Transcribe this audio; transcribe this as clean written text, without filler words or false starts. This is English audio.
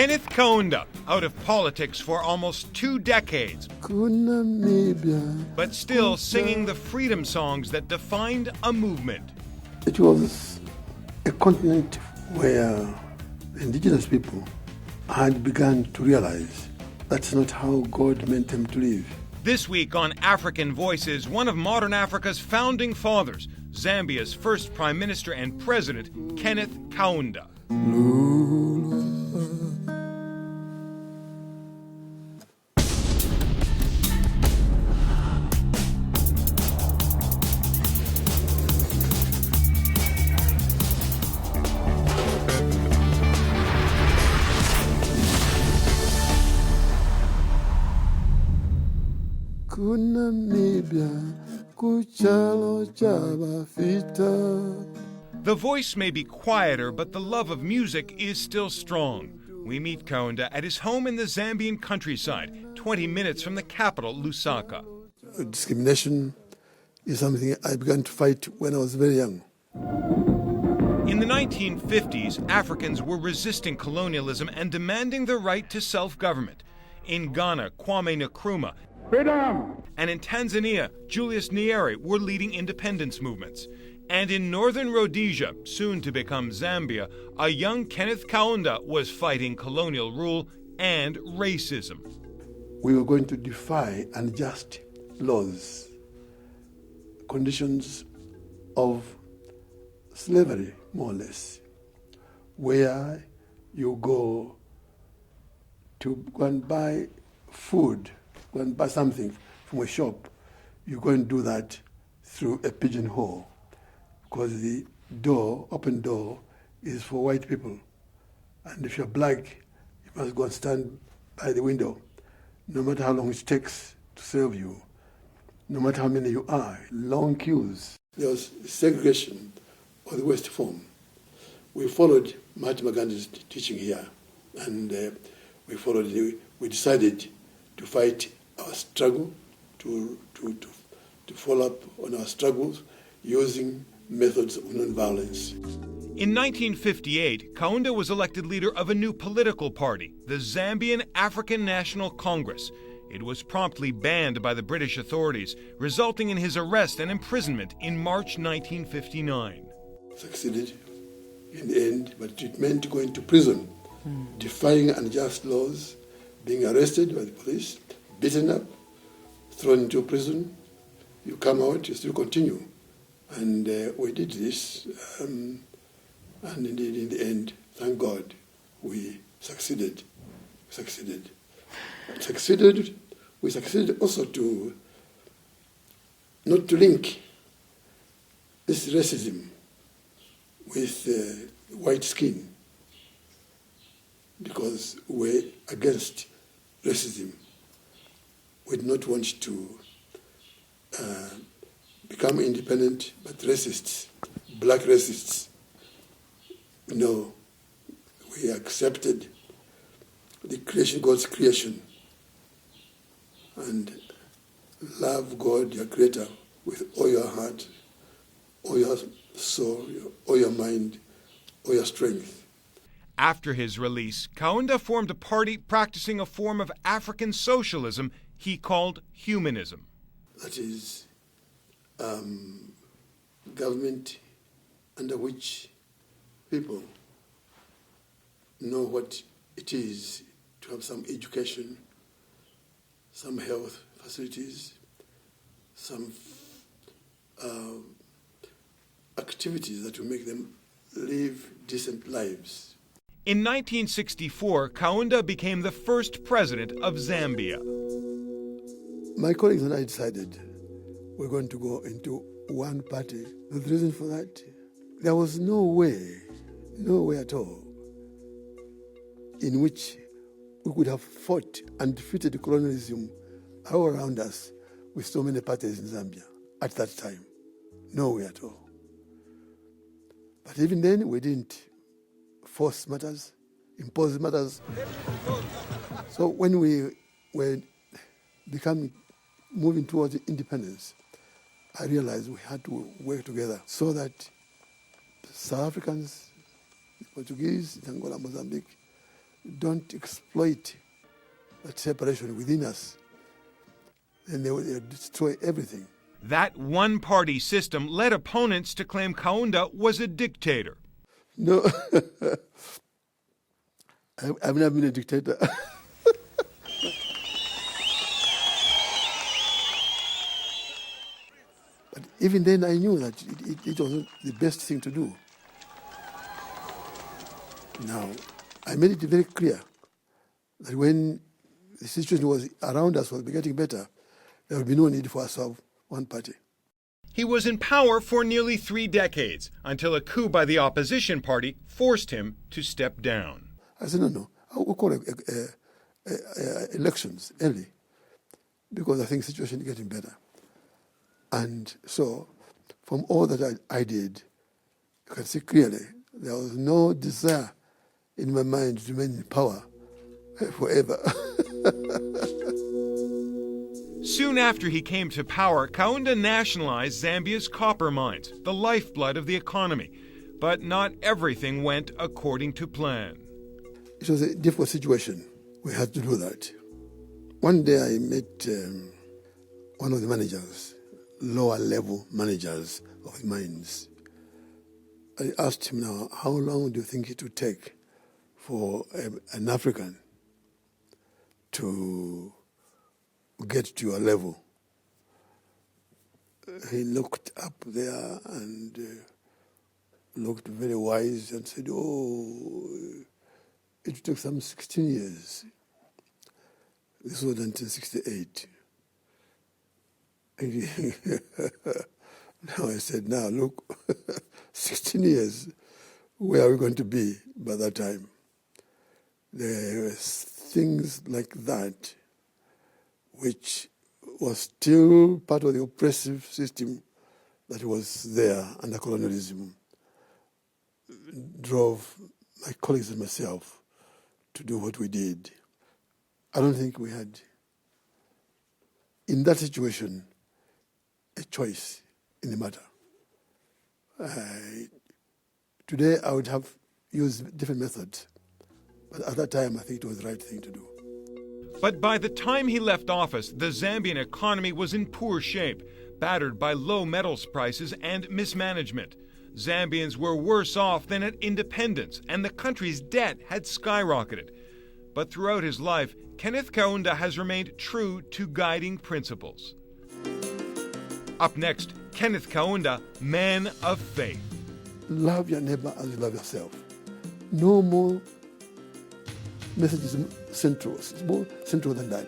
Kenneth Kaunda, out of politics for almost 2 decades, but still singing the freedom songs that defined a movement. It was a continent where indigenous people had begun to realize that's not how God meant them to live. This week on African Voices, one of modern Africa's founding fathers, Zambia's first Prime Minister and President, Kenneth Kaunda. The voice may be quieter, but the love of music is still strong. We meet Kaunda at his home in the Zambian countryside, 20 minutes from the capital, Lusaka. Discrimination is something I began to fight when I was very young. In the 1950s, Africans were resisting colonialism and demanding the right to self-government. In Ghana, Kwame Nkrumah, freedom! And in Tanzania, Julius Nyerere were leading independence movements. And in northern Rhodesia, soon to become Zambia, a young Kenneth Kaunda was fighting colonial rule and racism. We were going to defy unjust laws, conditions of slavery, more or less, where you go and buy food, go and buy something from a shop, you go and do that through a pigeonhole, because the door, open door, is for white people. And if you're black, you must go and stand by the window, no matter how long it takes to serve you, no matter how many you are, long queues. There was segregation of the West form. We followed Mahatma Gandhi's teaching here, and we decided to fight our struggle, to follow up on our struggles using methods of non-violence. In 1958, Kaunda was elected leader of a new political party, the Zambian African National Congress. It was promptly banned by the British authorities, resulting in his arrest and imprisonment in March 1959. Succeeded in the end, but it meant going to prison, defying unjust laws, being arrested by the police, beaten up, thrown into prison. You come out, you still continue. And we did this, and indeed in the end, thank God, we succeeded. We succeeded also to not to link this racism with white skin, because we're against racism. We did not want to become independent, but racists, black racists. No, we accepted the creation, God's creation, and love God, your creator, with all your heart, all your soul, all your mind, all your strength. After his release, Kaunda formed a party practicing a form of African socialism he called humanism. That is, government under which people know what it is to have some education, some health facilities, some activities that will make them live decent lives. In 1964, Kaunda became the first president of Zambia. My colleagues and I decided we're going to go into one party. The reason for that, there was no way at all in which we could have fought and defeated colonialism all around us with so many parties in Zambia at that time. No way at all. But even then, we didn't force matters, impose matters. So when we were moving towards independence, I realized we had to work together so that South Africans, the Portuguese, Angola, Mozambique, don't exploit that separation within us, then they will destroy everything. That one-party system led opponents to claim Kaunda was a dictator. No, I've never been a dictator. But even then I knew that it wasn't the best thing to do. Now, I made it very clear that when the situation was around us was getting better, there would be no need for us to have one party. He was in power for nearly 3 decades, until a coup by the opposition party forced him to step down. I said, no, we'll call elections early, because I think the situation is getting better. And so, from all that I did, you can see clearly there was no desire in my mind to remain in power forever. Soon after he came to power, Kaunda nationalized Zambia's copper mines, the lifeblood of the economy. But not everything went according to plan. It was a difficult situation. We had to do that. One day I met one of the managers, lower level managers of the mines. I asked him now, how long do you think it would take for an African to get to your level? He looked up there and looked very wise and said, it took some 16 years. This was 1968. Now I said, now look, 16 years, where are we going to be by that time? There were things like that which was still part of the oppressive system that was there under colonialism, drove my colleagues and myself to do what we did. I don't think we had, in that situation, a choice in the matter. Today I would have used different methods, but at that time I think it was the right thing to do. But by the time he left office, the Zambian economy was in poor shape, battered by low metals prices and mismanagement. Zambians were worse off than at independence, and the country's debt had skyrocketed. But throughout his life, Kenneth Kaunda has remained true to guiding principles. Up next, Kenneth Kaunda, man of faith. Love your neighbor as you love yourself. No more messages central. It's more central than that.